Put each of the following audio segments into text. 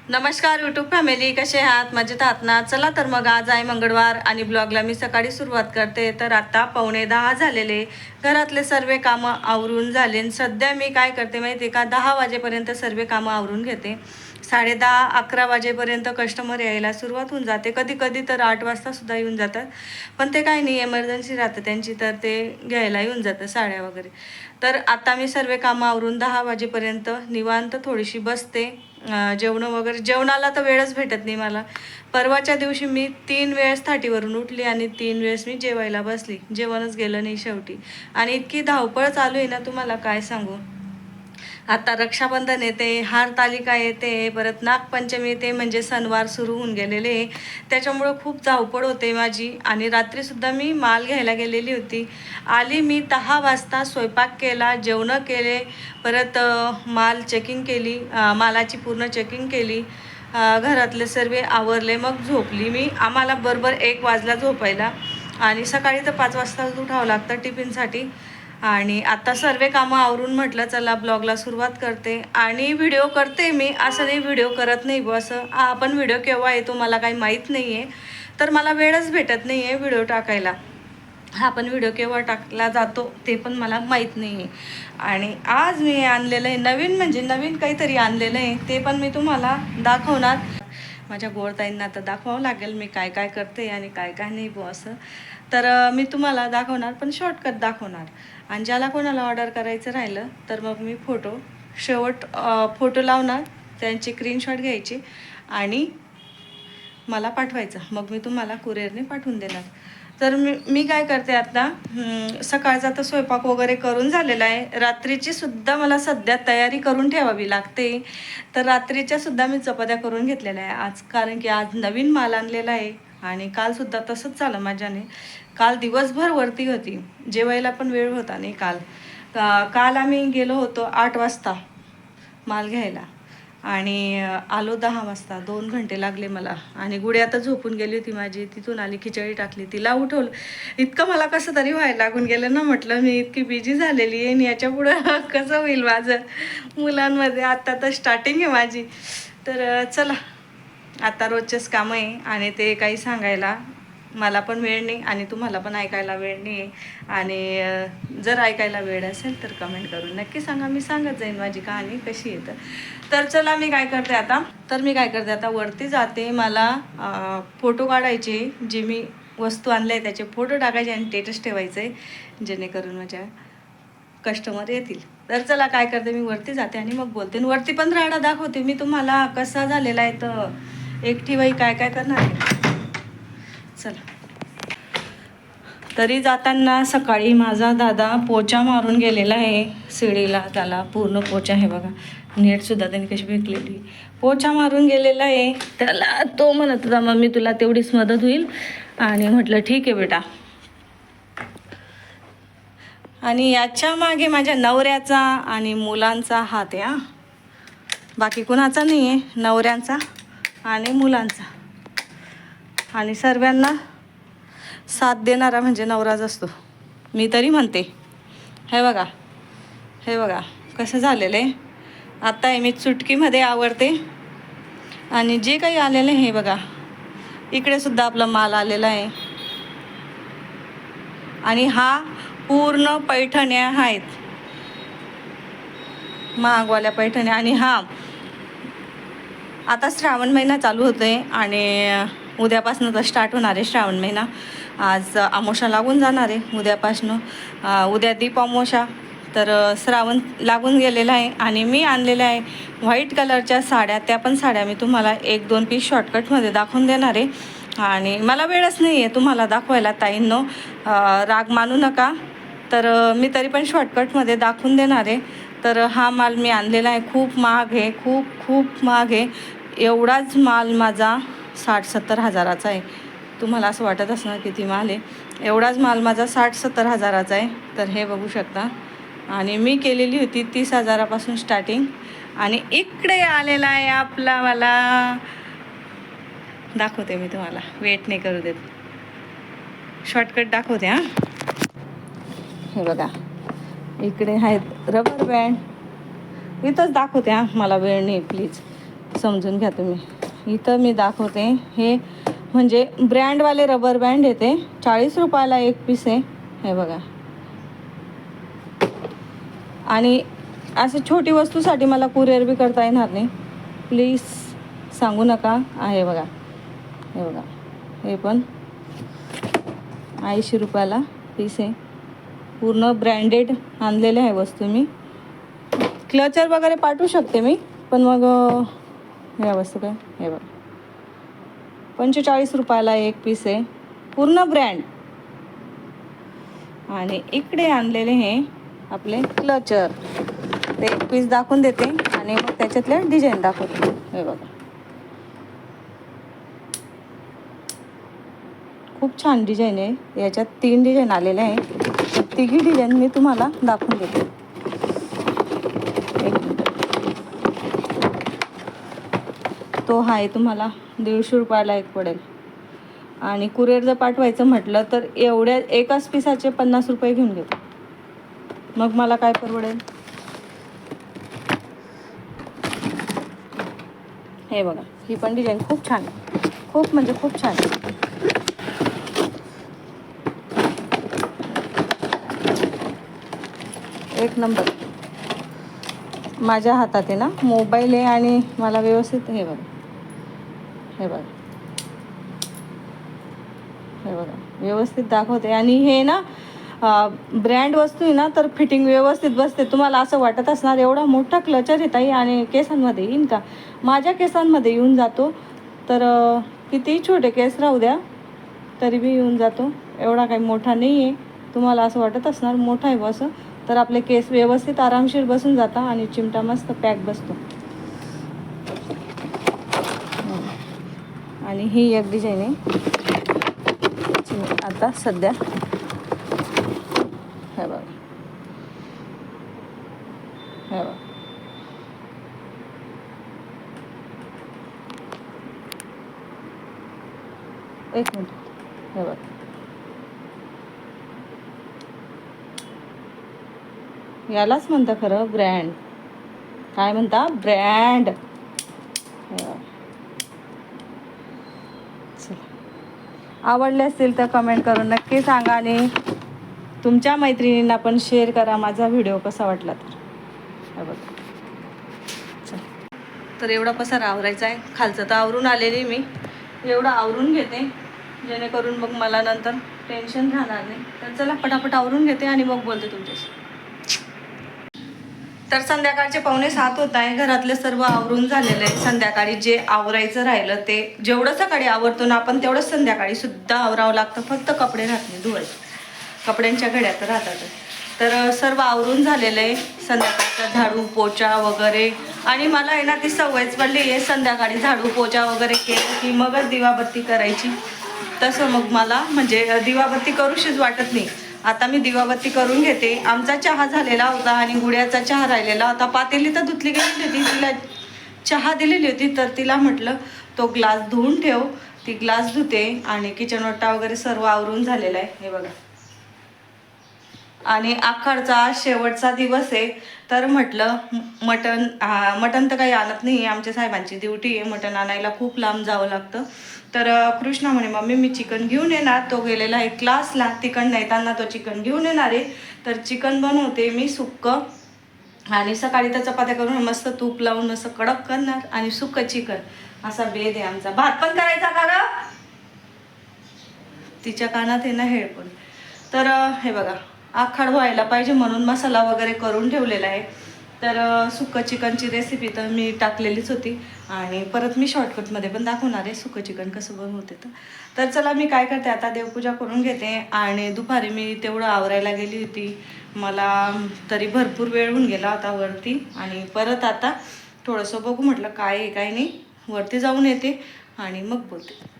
नमस्कार YouTube family, कसे आहात? मजेत आहात ना? चला तर मग आज आहे मंगळवार आणि ब्लॉगला मी सकाळी सुरुवात करते. तर आता 9:45 झालेले, घरातले सर्व कामं आवरून झाले. सध्या मी काय करते माहिती आहे का, 10 वाजेपर्यंत सर्व कामं आवरून घेते. 10:30-11 वाजेपर्यंत कस्टमर यायला सुरुवात होऊन जाते. कधी कधी तर 8 वाजतासुद्धा येऊन जातात, पण ते काही नाही, एमर्जन्सी राहतं त्यांची, तर ते घ्यायला येऊन जातं साड्या वगैरे. तर आता मी सर्व कामं आवरून 10 वाजेपर्यंत निवांत थोडीशी बसते. जेवणं वगैरे, जेवणाला तर वेळच भेटत नाही मला. परवाच्या दिवशी मी 3 वेळेस थाटीवरून उठली आणि 3 वेळेस मी जेवायला बसली. जेवणच गेलं नाही शेवटी. आणि इतकी धावपळ चालू आहे ना, तुम्हाला काय सांगू. आता रक्षाबंधन येते, हरतालिका येते, परत नागपंचमी येते, म्हणजे सणवार सुरू होऊन गेलेले. त्याच्यामुळं खूप धावपळ होते माझी. आणि रात्रीसुद्धा मी माल घ्यायला गेलेली होती. आली मी 10 वाजता, स्वयंपाक केला, जेवणं केले, परत माल चेकिंग केली, मालाची पूर्ण चेकिंग केली, घरातले सर्व आवरले, मग झोपली मी. आम्हाला बरोबर 1 वाजला झोपायला. आणि सकाळी तर 5 वाजताच उठावं लागतं टिफिनसाठी. आणि आता सर्व कामं आवरून म्हटलं चला ब्लॉगला सुरुवात करते. आणि व्हिडिओ करते मी, असं नाही व्हिडिओ करत नाही बस. आपण व्हिडिओ केव्हा येतो मला काही माहीत नाही आहे, तर मला वेळच भेटत नाही आहे व्हिडिओ टाकायला. हा पण व्हिडिओ केव्हा टाकला जातो ते पण मला माहीत नाही आहे. आणि आज मी आणलेलं आहे नवीन, म्हणजे नवीन काहीतरी आणलेलं आहे, ते पण मी तुम्हाला दाखवणार. माझ्या गोळताईंना तर दाखवावं लागेल मी काय काय करते आणि काय काय नाही बुवा असं. तर मी तुम्हाला दाखवणार, पण शॉर्टकट दाखवणार. आणि ज्याला कोणाला ऑर्डर करायचं राहिलं तर मग मी फोटो लावणार, त्यांची स्क्रीनशॉट घ्यायची आणि मला पाठवायचं, मग मी तुम्हाला कुरिअरने पाठवून देणार. तर मी काय करते आता, सकाळचा तर स्वयंपाक वगैरे करून झालेला आहे. रात्रीची सुद्धा मला सध्या तयारी करून ठेवावी लागते. तर रात्रीच्या सुद्धा मी चपात्या करून घेतलेल्या आहे आज, कारण की आज नवीन माल आणलेला आहे. आणि कालसुद्धा तसंच झालं माझ्याने. काल दिवसभर वरती होती, जेवायला पण वेळ होता नाही काल. काल आम्ही गेलो होतो 8 वाजता माल घ्यायला आणि आलो 10 वाजता. 2 घंटे लागले मला. आणि गुडिया आता झोपून गेली होती माझी, तिथून आली, खिचडी टाकली, तिला उठवलं. इतकं मला कसं तरी व्हायला लागून गेलं ना, म्हटलं मी इतकी बिझी झालेली आहे आणि याच्यापुढं कसं होईल माझं मुलांमध्ये. आता तर स्टार्टिंग आहे माझी. तर चला, आता रोजचेच कामं आहे आणि ते काही सांगायला मला पण वेळ नाही आणि तुम्हाला पण ऐकायला वेळ नाही आहे. आणि जर ऐकायला वेळ असेल तर कमेंट करून नक्की सांगा, मी सांगत जाईन माझी कहाणी कशी येतं. तर चला, मी काय करते आता वरती जाते. मला फोटो काढायचे, जे मी वस्तू आणल्या आहे त्याचे फोटो टाकायचे आणि स्टेटस ठेवायचं आहे, जेणेकरून माझ्या कस्टमर येतील. तर चला, काय करते, मी वरती जाते आणि मग बोलते. आणि वरती पण राडा दाखवते मी तुम्हाला कसा झालेला आहे. तर एकटी बाई काय काय करणार आहे. चला. तरी जाताना सकाळी माझा दादा पोचा मारून गेलेला आहे शिडीला. त्याला पूर्ण पोचा आहे बघा, नेटसुद्धा त्यांनी कशी फेकलेली, पोचा मारून गेलेला आहे. त्याला तो म्हणत होता मम्मी तुला तेवढीच मदत होईल. आणि म्हटलं ठीक आहे बेटा. आणि याच्या मागे माझ्या नवऱ्याचा आणि मुलांचा हात आहे, बाकी कुणाचा नाही आहे, नवऱ्यांचा आणि मुलांचा. आणि सर्वांना साथ देणारा म्हणजे नवराच असतो, मी तरी म्हणते. हे बघा कसं झालेलं आहे. आता हे मी चुटकीमध्ये आवरते. आणि जे काही आलेलं आहे हे बघा, इकडे सुद्धा आपला माल आलेला आहे. आणि हा पूर्ण पैठण्या आहेत, महागवाल्या पैठण्या. आणि हा आता श्रावण महिना चालू होतो आहे आणि उद्यापासून तर स्टार्ट होणार आहे श्रावण महिना. आज अमावस्या लागून जाणार आहे उद्यापासनं. उद्या दीप अमावस्या. तर श्रावण लागून गेलेला आहे. आणि मी आणलेल्या आहे व्हाईट कलरच्या साड्या. त्या पण साड्या मी तुम्हाला 1-2 पीस शॉर्टकटमध्ये दाखवून देणार आहे. आणि मला वेळच नाही आहे तुम्हाला दाखवायला ताईंनो, राग मानू नका. तर मी तरी पण शॉर्टकटमध्ये दाखवून देणार आहे. तर हा माल मी आणलेला आहे, खूप महाग आहे, खूप महाग आहे. एवढाच माल माझा 60-70 हजाराचा आहे. तुम्हाला असं वाटत असणार किती माल आहे, एवढाच माल माझा 60-70 हजाराचा आहे. तर हे बघू शकता. आणि मी केलेली होती 30 हजारापासून स्टार्टिंग. आणि इकडे आलेला आहे आपला, मला दाखवते मी तुम्हाला, वेट नाही करू देत, शॉर्टकट दाखवते. हे बघा, इकडे आहेत रबर बँड, इथंच दाखवते. मला वेळ नाही प्लीज, समजून घ्या तुम्ही. इथं मी दाखवते, हे म्हणजे ब्रँडवाले रबर बँड येते, 40 रुपयाला एक पीस आहे. हे बघा. आणि असे छोटी वस्तूसाठी मला कुरिअर बी करता येणार नाही, प्लीज सांगू नका. आहे बघा, हे बघा, हे पण 80 रुपयाला पीस आहे. पूर्ण ब्रँडेड आणलेले आहे वस्तू मी. क्लचर वगैरे पाठवू शकते मी, पण मग ह्या वस्तू काय, हे बघा 45 रुपयाला एक पीस आहे, पूर्ण ब्रँड. आणि इकडे आणलेले हे आपले क्लचर, ते एक पीस दाखवून देते आणि मग त्याच्यातल्या डिझाईन दाखवते. हे बघा, खूप छान डिझाईन आहे. याच्यात 3 डिझाईन आलेले आहे. तिघी डिझाईन मी तुम्हाला दाखवून देते. एक मिनिट. तो आहे तुम्हाला 150 रुपयाला एक पडेल. आणि कुरिअर जर पाठवायचं म्हटलं तर एवढ्या एकाच पीसाचे 50 रुपये घेऊन घेतो. मग मला काय परवडेल. हे बघा, ही पण डिझाईन खूप छान आहे, खूप म्हणजे खूप छान आहे. एक नंबर. माझ्या हातात आहे ना मोबाईल आहे आणि मला व्यवस्थित, हे बघा, हे बघा, हे बघा, व्यवस्थित दाखवते. आणि हे ना ब्रँड वस्तू आहे ना, तर फिटिंग व्यवस्थित बसते. तुम्हाला असं वाटत असणार एवढा मोठा क्लचर येत आहे आणि केसांमध्ये येईन का, माझ्या केसांमध्ये येऊन जातो. तर कितीही छोटे केस राहू द्या तरी बी येऊन जातो. एवढा काही मोठा नाही आहे. तुम्हाला असं वाटत असणार मोठा आहे असं, तर आपले केस व्यवस्थित आरामशीर बसून जाता आणि चिमटा मस्त पॅक बसतो. आणि ही एक डिझाईन आहे आता सध्या. हे बघा, हे बघा, एक मिनिट. हे बघा, यालाच म्हणता खरं ब्रँड. काय म्हणता, ब्रँड. आवडले असतील तर कमेंट करून नक्की सांगा आणि तुमच्या मैत्रिणींना पण शेअर करा माझा व्हिडिओ कसा वाटला तर. हे बघा, तर एवढा पसारा आवरायचा आहे. खालचं तर आवरून आलेली मी, एवढं आवरून घेते जेणेकरून मग मला नंतर टेन्शन राहणार नाही. तर चला पटापट आवरून घेते आणि मग बोलते तुमच्याशी. तर संध्याकाळचे 6:45 होत आहे. घरातले सर्व आवरून झालेलं आहे. संध्याकाळी जे आवरायचं राहिलं ते जेवढं सकाळी आवरतो ना आपण तेवढंच संध्याकाळी सुद्धा आवरावं लागतं. फक्त कपडे राहत नाही धुवायचे, कपड्यांच्या घड्या तर राहतात. तर सर्व आवरून झालेलं आहे. संध्याकाळचा झाडू पोचा वगैरे. आणि मला आहे ना ती सवयच पडली आहे, संध्याकाळी झाडू पोचा वगैरे केलं की मगच दिवाबत्ती करायची. तसं मग मला म्हणजे दिवाबत्ती करूशीच वाटत नाही. आता मी दिवाबत्ती करून घेते. आमचा चहा झालेला होता आणि गुड्याचा चहा राहिलेला होता. पातेली तर धुतली गेलेली होती, तिला चहा दिलेली होती. तर तिला म्हटलं तो ग्लास धुवून ठेव. ती ग्लास धुते आणि किचन ओटा वगैरे सर्व आवरून झालेला आहे. हे बघा, आणि आखाडचा शेवटचा दिवस आहे. तर म्हटलं मटण तर काही आणत नाही, आमच्या साहेबांची ड्युटी आहे. मटण आणायला खूप लांब जावं लागतं. तर कृष्णा म्हणे मम्मी मी चिकन घेऊन येणार. तो गेलेला आहे क्लासला, तिकडनं येताना तो चिकन घेऊन येणार आहे. तर चिकन बनवते मी सुक्कं. आणि सकाळी त्या चपात्या करून मस्त तूप लावून असं कडक करणार आणि सुक्कं चिकन असा बेद आहे आमचा. भात पण करायचा का ग, तिच्या कानात आहे ना हेडफोन. तर हे बघा, आखाड व्हायला पाहिजे म्हणून मसाला वगैरे करून ठेवलेला आहे. तर सुक्कं चिकनची रेसिपी तर मी टाकलेलीच होती आणि परत मी शॉर्टकटमध्ये पण दाखवणार आहे सुक्कं चिकन कसं बनवते. तर चला मी काय करते आता, देवपूजा करून घेते. आणि दुपारी मी तेवढं आवरायला गेली होती, मला तरी भरपूर वेळ होऊन गेला होता वरती. आणि परत आता थोडंसं बघू म्हटलं काय आहे काय नाही, वरती जाऊन येते आणि मग बोलते.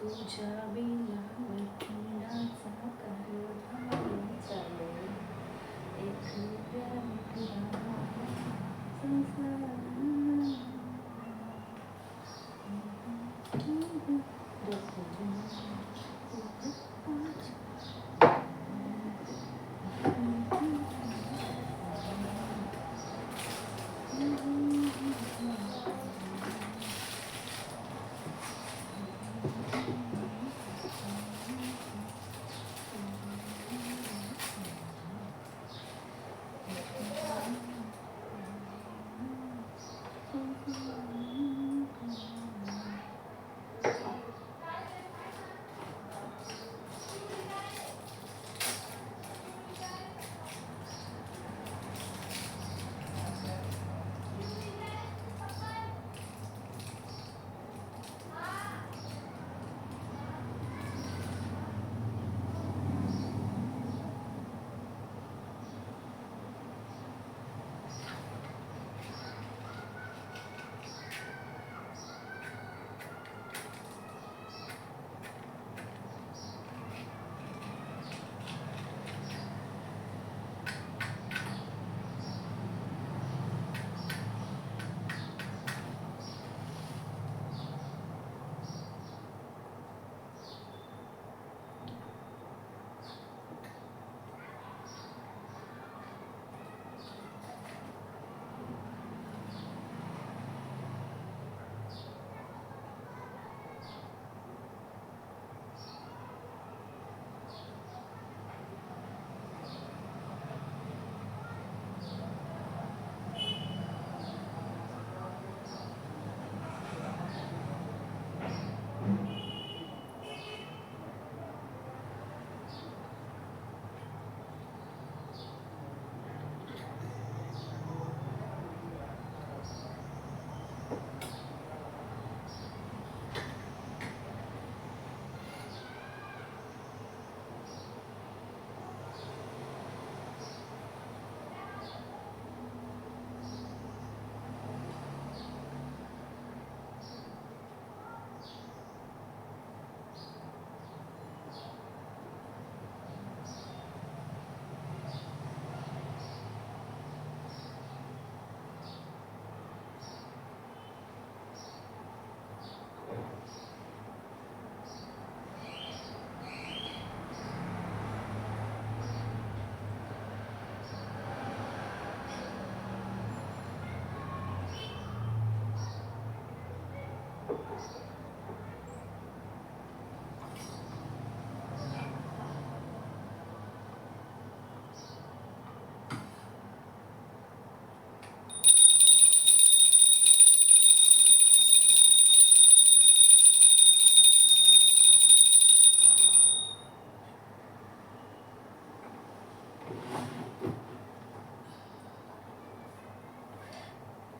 तुझ्या बिना मैत्रिणीचा करवला चाले, एक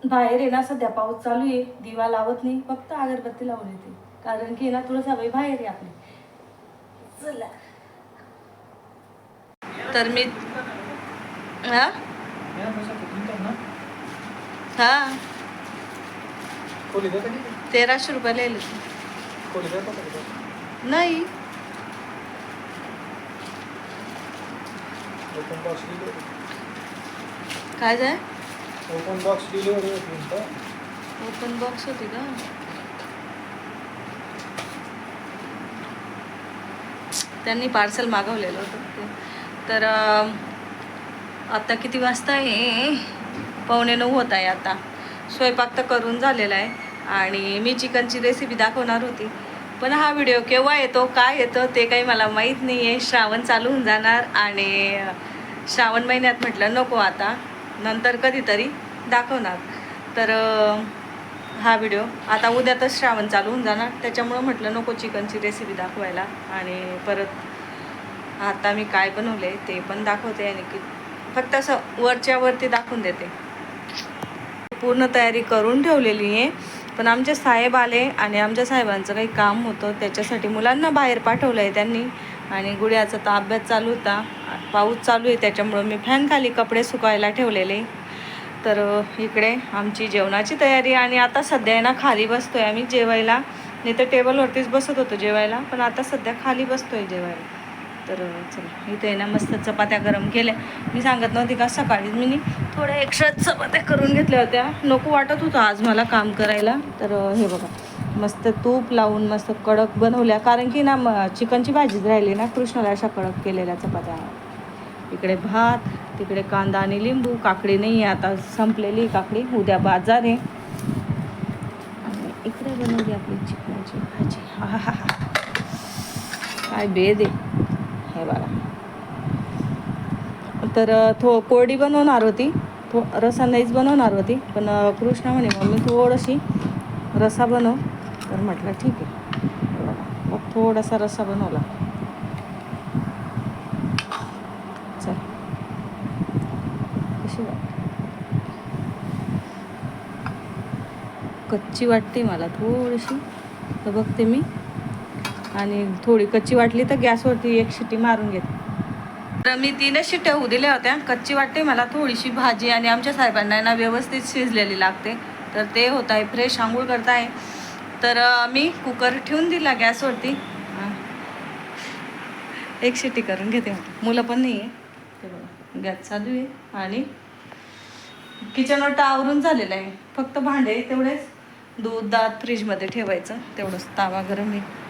बाहेर आहे ना सध्या पाऊस चालू आहे, दिवा लावत नाही, फक्त अगरबत्ती लावून येते, कारण की ना तुळसा बाई बाहेर आहे आपली. चला तर मी हा 1300 रुपये लिहिले नाही. काय जाय ओपन बॉक्स डिलिव्हरी होती. ओपन बॉक्स होती का? त्यांनी पार्सल मागवलेलं होतं. तर आता किती वाजता आहे? 8:45 होत आहे. आता स्वयंपाक तर करून झालेला आहे आणि मी चिकनची रेसिपी दाखवणार होती, पण हा व्हिडिओ केव्हा येतो काय येतो ते काही मला माहीत नाही आहे. श्रावण चालू होऊन जाणार आणि श्रावण महिन्यात म्हटलं नको, आता नंतर कधीतरी दाखवणार. तर हा व्हिडिओ आता उद्या तर श्रावण चालू होऊन जाणार, त्याच्यामुळं म्हटलं नको चिकनची रेसिपी दाखवायला. आणि परत आता मी काय बनवले ते पण दाखवते आणि की फक्त असं वरच्या वरती दाखवून देते. पूर्ण तयारी करून ठेवलेली आहे, पण आमचे साहेब आले आणि आमच्या साहेबांचं काही काम होतं, त्याच्यासाठी मुलांना बाहेर पाठवलं आहे त्यांनी. आणि गुड्याचा तर अभ्यास चालू होता, पाऊस चालू आहे, त्याच्यामुळं मी फॅन खाली कपडे सुकायला ठेवलेले. तर इकडे आमची जेवणाची तयारी. आणि आता सध्या ना खाली बसतो आहे आम्ही जेवायला, नाही तर टेबलवरतीच बसत होतो जेवायला, पण आता सध्या खाली बसतो आहे जेवायला. तर चला, इथे ना मस्त चपात्या गरम केल्या. मी सांगत नव्हती का सकाळी मी थोड्या एक्स्ट्रा चपात्या करून घेतल्या होत्या, नको वाटत होतं आज मला काम करायला. तर हे बघा मस्त तूप लावून मस्त कडक बनवल्या, कारण की ना चिकनची भाजीच राहिली ना, कृष्णाला अशा कडक केलेल्या चपात्या. इकडे भात, तिकडे कांदा आणि लिंबू. काकडी नाही आहे आता, संपलेली काकडी, उद्या बाजार आहे. आणि इकडे बनवली आपली चिकनची भाजी. हा हा हा, काय बेद आहे हे बघा. तर कोरडी बनवणार होती, रसा नाहीच बनवणार होती, पण कृष्णा म्हणे मम्मी थोडीशी रसा बनव, तर म्हटलं ठीक आहे. बघा मग थोडासा रसा बनवला. चल कशी कच्ची वाटते मला थोडीशी, तर बघते मी. आणि थोडी कच्ची वाटली तर गॅसवरती एक शिट्टी मारून घेते. तर मी 3 शिट्ट्या होऊ दिल्या होत्या. कच्ची वाटते मला थोडीशी भाजी, आणि आमच्या साहेबांना ना व्यवस्थित शिजलेली लागते. तर ते होत आहे, फ्रेश आंघोळ करताय. तर मी कुकर ठेवून दिला गॅसवरती, एक शिट्टी करून घेते. मुलं पण नाही आहे, ते बघा गॅस चालू आहे. आणि किचन वाटतं आवरून झालेलं आहे, फक्त भांडे तेवढेच, दूध दात फ्रीजमध्ये ठेवायचं तेवढंच, तावा गरम आहे.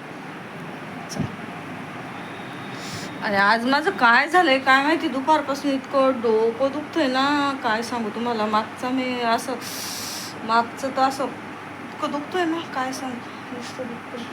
आणि आज माझं काय झालंय काय माहिती, दुपारपासून इतकं डोकं दुखतंय ना, काय सांगू तुम्हाला. मागचं तर असं इतकं दुखतंय ना, काय सांगू, नुसतं दुखतंय.